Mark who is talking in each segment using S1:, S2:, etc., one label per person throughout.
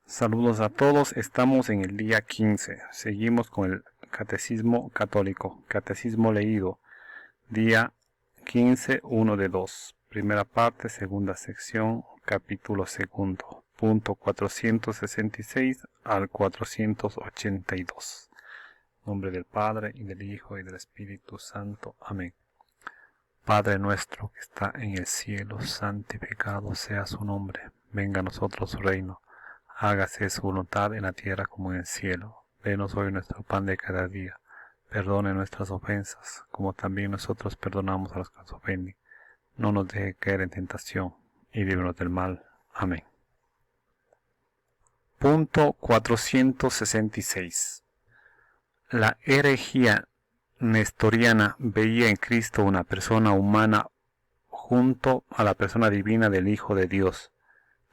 S1: Saludos a todos, estamos en el día 15, seguimos con el Catecismo Católico, Catecismo leído, día 15, 1 de 2, primera parte, segunda sección, capítulo segundo, punto 466 al 482. En nombre del Padre, y del Hijo, y del Espíritu Santo. Amén. Padre nuestro que está en el cielo, santificado sea su nombre, venga a nosotros su reino. Hágase su voluntad en la tierra como en el cielo. Denos hoy nuestro pan de cada día. Perdone nuestras ofensas, como también nosotros perdonamos a los que nos ofenden. No nos deje caer en tentación, y líbranos del mal. Amén. Punto 466. La herejía nestoriana veía en Cristo una persona humana junto a la persona divina del Hijo de Dios.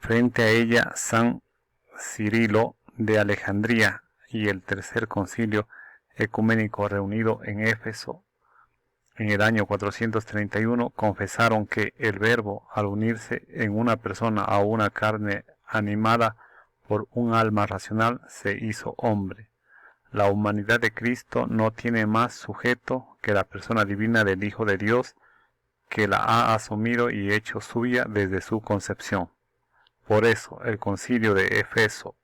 S1: Frente a ella, San Cirilo de Alejandría y el Tercer Concilio Ecuménico reunido en Éfeso en el año 431 confesaron que el Verbo, al unirse en una persona a una carne animada por un alma racional, se hizo hombre. La humanidad de Cristo no tiene más sujeto que la persona divina del Hijo de Dios, que la ha asumido y hecho suya desde su concepción. Por eso el concilio de Éfeso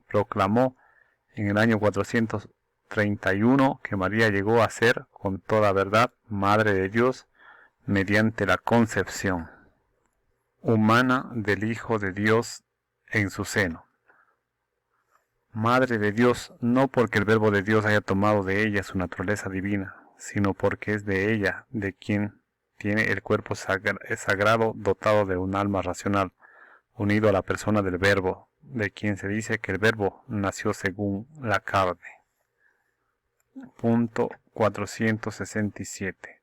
S1: proclamó en el año 431 que María llegó a ser, con toda verdad, Madre de Dios mediante la concepción humana del Hijo de Dios en su seno. Madre de Dios no porque el Verbo de Dios haya tomado de ella su naturaleza divina, sino porque es de ella de quien tiene el cuerpo sagrado dotado de un alma racional, unido a la persona del Verbo, de quien se dice que el Verbo nació según la carne. Punto 467.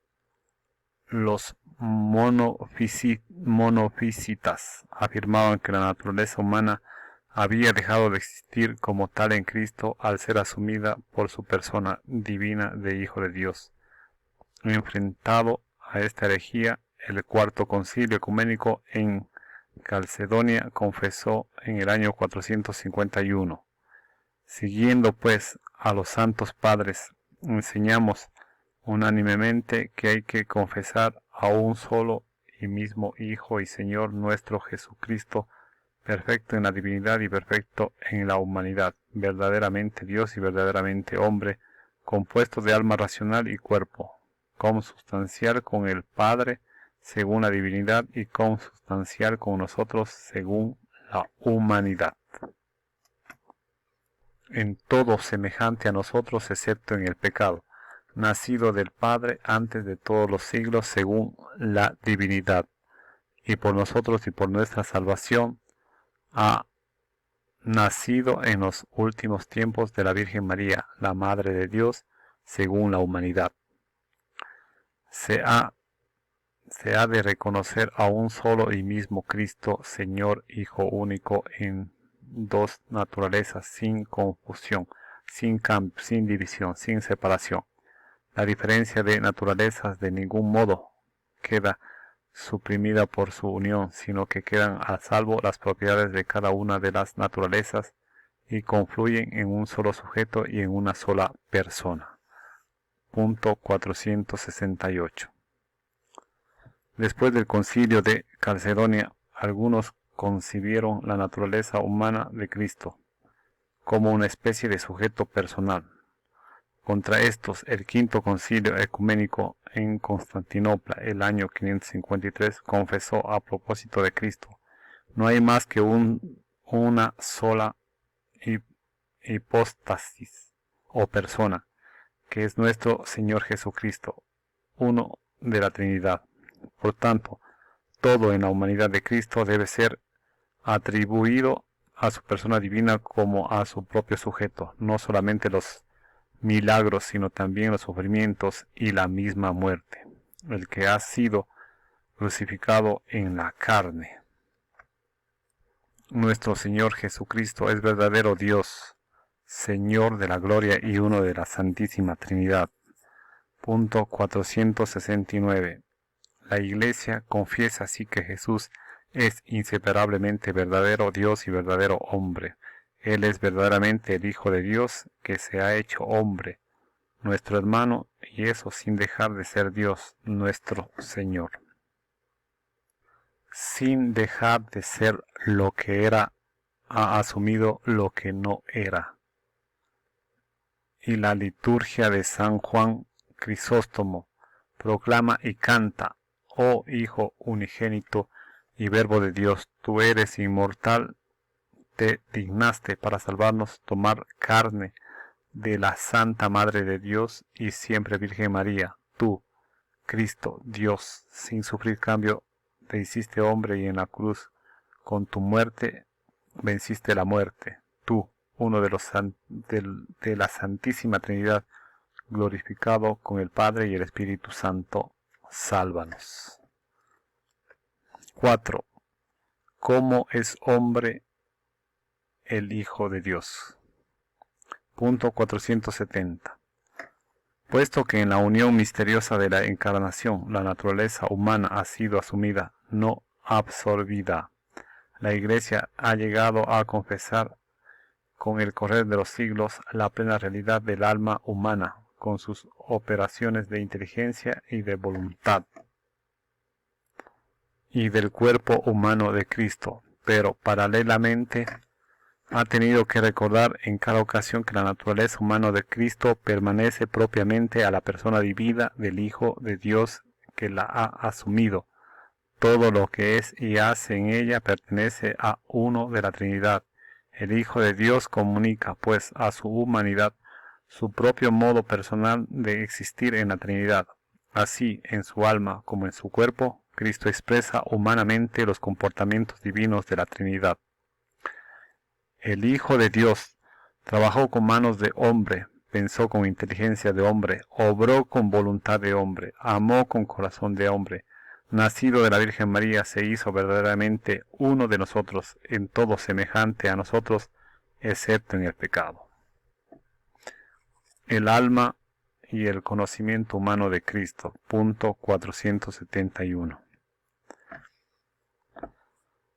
S1: Los monofisitas afirmaban que la naturaleza humana había dejado de existir como tal en Cristo al ser asumida por su persona divina de Hijo de Dios. Enfrentado a esta herejía, el Cuarto Concilio Ecuménico en Calcedonia confesó en el año 451. Siguiendo pues a los santos padres, enseñamos unánimemente que hay que confesar a un solo y mismo Hijo y Señor nuestro Jesucristo, perfecto en la divinidad y perfecto en la humanidad, verdaderamente Dios y verdaderamente hombre, compuesto de alma racional y cuerpo, consubstancial con el Padre según la divinidad y consubstancial con nosotros según la humanidad. En todo semejante a nosotros excepto en el pecado, nacido del Padre antes de todos los siglos según la divinidad, y por nosotros y por nuestra salvación ha nacido en los últimos tiempos de la Virgen María, la Madre de Dios, según la humanidad. Se ha de reconocer a un solo y mismo Cristo, Señor, Hijo único, en dos naturalezas, sin confusión, sin cambio, sin división, sin separación. La diferencia de naturalezas de ningún modo queda suprimida por su unión, sino que quedan a salvo las propiedades de cada una de las naturalezas y confluyen en un solo sujeto y en una sola persona. Punto 468. Después del concilio de Calcedonia, algunos concibieron la naturaleza humana de Cristo como una especie de sujeto personal. Contra estos, el quinto concilio ecuménico en Constantinopla, el año 553, confesó a propósito de Cristo: no hay más que una sola hipóstasis o persona, que es nuestro Señor Jesucristo, uno de la Trinidad. Por tanto, todo en la humanidad de Cristo debe ser atribuido a su persona divina como a su propio sujeto, no solamente los milagros, sino también los sufrimientos y la misma muerte, el que ha sido crucificado en la carne. Nuestro Señor Jesucristo es verdadero Dios, Señor de la gloria y uno de la Santísima Trinidad. Punto 469. La Iglesia confiesa así que Jesús es inseparablemente verdadero Dios y verdadero hombre, Él es verdaderamente el Hijo de Dios que se ha hecho hombre, nuestro hermano, y eso sin dejar de ser Dios, nuestro Señor. Sin dejar de ser lo que era, ha asumido lo que no era. Y la liturgia de San Juan Crisóstomo proclama y canta: oh Hijo unigénito y Verbo de Dios, tú eres inmortal, te dignaste para salvarnos tomar carne de la Santa Madre de Dios y siempre Virgen María. Tú, Cristo, Dios, sin sufrir cambio, te hiciste hombre y en la cruz, con tu muerte, venciste la muerte. Tú, uno de de la Santísima Trinidad, glorificado con el Padre y el Espíritu Santo, sálvanos. 4. ¿Cómo es hombre el Hijo de Dios? Punto 470. Puesto que en la unión misteriosa de la encarnación la naturaleza humana ha sido asumida, no absorbida, la Iglesia ha llegado a confesar con el correr de los siglos la plena realidad del alma humana, con sus operaciones de inteligencia y de voluntad, y del cuerpo humano de Cristo, pero paralelamente ha tenido que recordar en cada ocasión que la naturaleza humana de Cristo permanece propiamente a la persona divina del Hijo de Dios que la ha asumido. Todo lo que es y hace en ella pertenece a uno de la Trinidad. El Hijo de Dios comunica, pues, a su humanidad su propio modo personal de existir en la Trinidad. Así, en su alma como en su cuerpo, Cristo expresa humanamente los comportamientos divinos de la Trinidad. El Hijo de Dios trabajó con manos de hombre, pensó con inteligencia de hombre, obró con voluntad de hombre, amó con corazón de hombre. Nacido de la Virgen María, se hizo verdaderamente uno de nosotros, en todo semejante a nosotros, excepto en el pecado. El alma y el conocimiento humano de Cristo. Punto 471.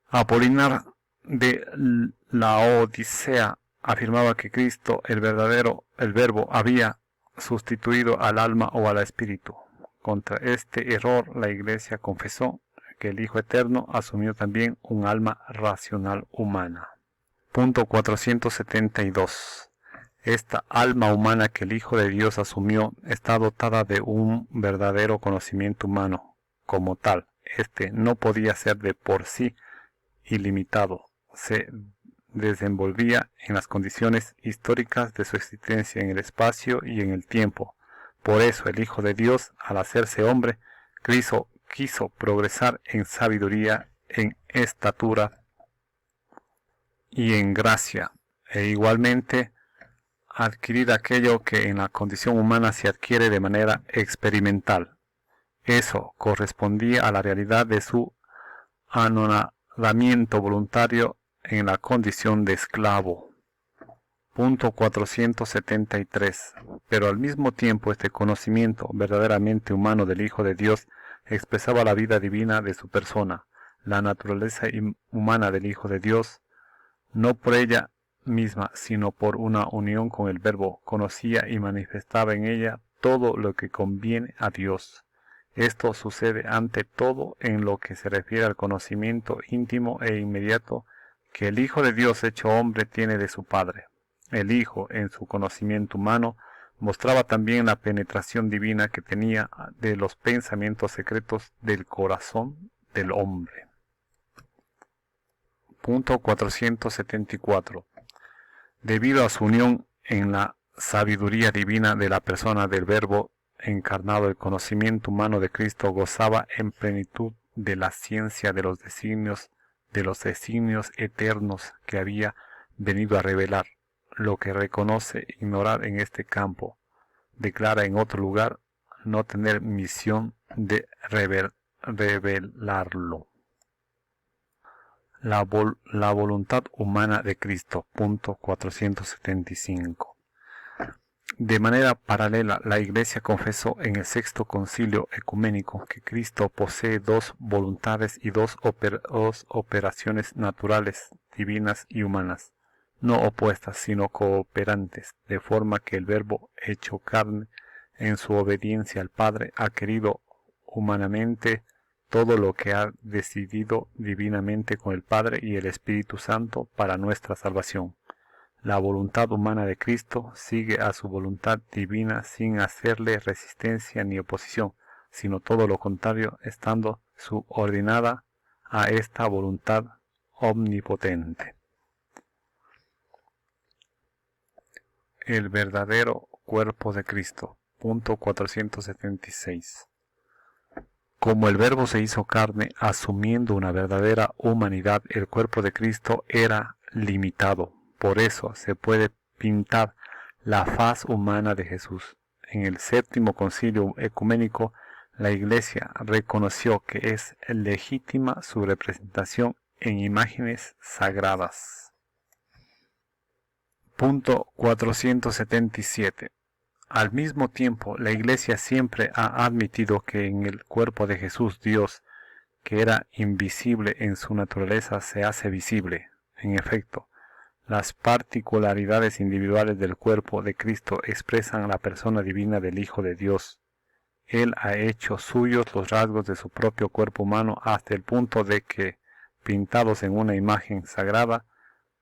S1: Apolinar de la Odisea afirmaba que Cristo, el Verbo, había sustituido al alma o al espíritu. Contra este error, la Iglesia confesó que el Hijo Eterno asumió también un alma racional humana. Punto 472. Esta alma humana que el Hijo de Dios asumió está dotada de un verdadero conocimiento humano. Como tal, este no podía ser de por sí ilimitado, se desenvolvía en las condiciones históricas de su existencia en el espacio y en el tiempo. Por eso el Hijo de Dios, al hacerse hombre, quiso progresar en sabiduría, en estatura y en gracia, e igualmente adquirir aquello que en la condición humana se adquiere de manera experimental. Eso correspondía a la realidad de su anonadamiento voluntario en la condición de esclavo. Punto 473. Pero al mismo tiempo este conocimiento verdaderamente humano del Hijo de Dios expresaba la vida divina de su persona, la naturaleza humana del Hijo de Dios, no por ella misma, sino por una unión con el Verbo, conocía y manifestaba en ella todo lo que conviene a Dios. Esto sucede ante todo en lo que se refiere al conocimiento íntimo e inmediato que el Hijo de Dios hecho hombre tiene de su Padre. El Hijo, en su conocimiento humano, mostraba también la penetración divina que tenía de los pensamientos secretos del corazón del hombre. Punto 474. Debido a su unión en la sabiduría divina de la persona del Verbo encarnado, el conocimiento humano de Cristo gozaba en plenitud de la ciencia de los designios eternos que había venido a revelar. Lo que reconoce ignorar en este campo, declara en otro lugar no tener misión de revelarlo. La voluntad humana de Cristo. Punto 475. De manera paralela, la Iglesia confesó en el Sexto Concilio Ecuménico que Cristo posee dos voluntades y dos operaciones naturales, divinas y humanas. no opuestas, sino cooperantes, de forma que el Verbo hecho carne, en su obediencia al Padre, ha querido humanamente todo lo que ha decidido divinamente con el Padre y el Espíritu Santo para nuestra salvación. La voluntad humana de Cristo sigue a su voluntad divina sin hacerle resistencia ni oposición, sino todo lo contrario, estando subordinada a esta voluntad omnipotente. El verdadero cuerpo de Cristo. Punto 476. Como el Verbo se hizo carne, asumiendo una verdadera humanidad, el cuerpo de Cristo era limitado. Por eso se puede pintar la faz humana de Jesús. En el séptimo concilio ecuménico, la Iglesia reconoció que es legítima su representación en imágenes sagradas. Punto 477. Al mismo tiempo, la Iglesia siempre ha admitido que en el cuerpo de Jesús Dios, que era invisible en su naturaleza, se hace visible. En efecto, las particularidades individuales del cuerpo de Cristo expresan la persona divina del Hijo de Dios. Él ha hecho suyos los rasgos de su propio cuerpo humano hasta el punto de que, pintados en una imagen sagrada,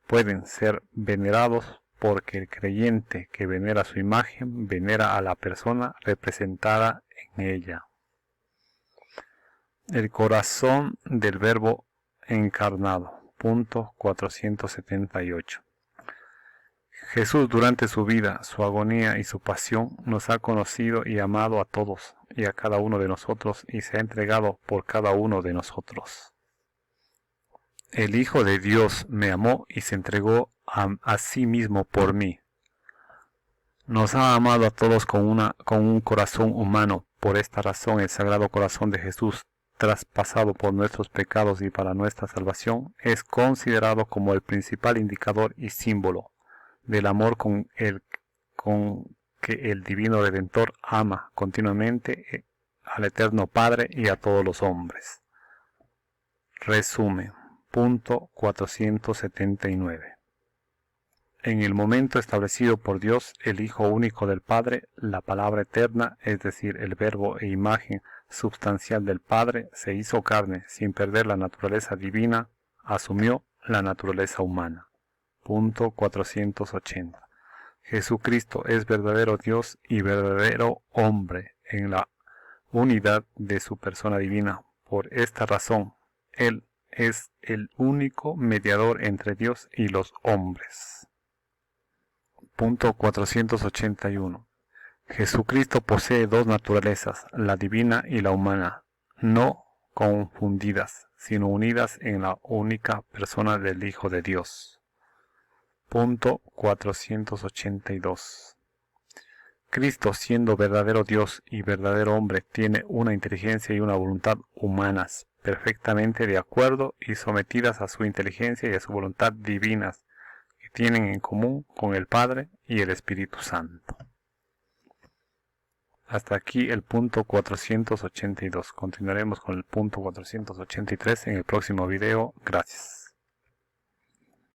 S1: pueden ser venerados porque el creyente que venera su imagen venera a la persona representada en ella. El corazón del Verbo encarnado. Punto 478. Jesús durante su vida, su agonía y su pasión nos ha conocido y amado a todos y a cada uno de nosotros y se ha entregado por cada uno de nosotros. El Hijo de Dios me amó y se entregó a sí mismo por mí. Nos ha amado a todos con un corazón humano. Por esta razón el Sagrado Corazón de Jesús, traspasado por nuestros pecados y para nuestra salvación, es considerado como el principal indicador y símbolo del amor con que el Divino Redentor ama continuamente al Eterno Padre y a todos los hombres. Resumen. Punto 479. En el momento establecido por Dios, el Hijo único del Padre, la palabra eterna, es decir, el Verbo e imagen substancial del Padre, se hizo carne sin perder la naturaleza divina, asumió la naturaleza humana. Punto 480. Jesucristo es verdadero Dios y verdadero hombre en la unidad de su persona divina. Por esta razón, Él es el único mediador entre Dios y los hombres. Punto 481. Jesucristo posee dos naturalezas, la divina y la humana, no confundidas, sino unidas en la única persona del Hijo de Dios. Punto 482. Cristo, siendo verdadero Dios y verdadero hombre, tiene una inteligencia y una voluntad humanas, perfectamente de acuerdo y sometidas a su inteligencia y a su voluntad divinas, que tienen en común con el Padre y el Espíritu Santo. Hasta aquí el punto 482. Continuaremos con el punto 483 en el próximo video. Gracias.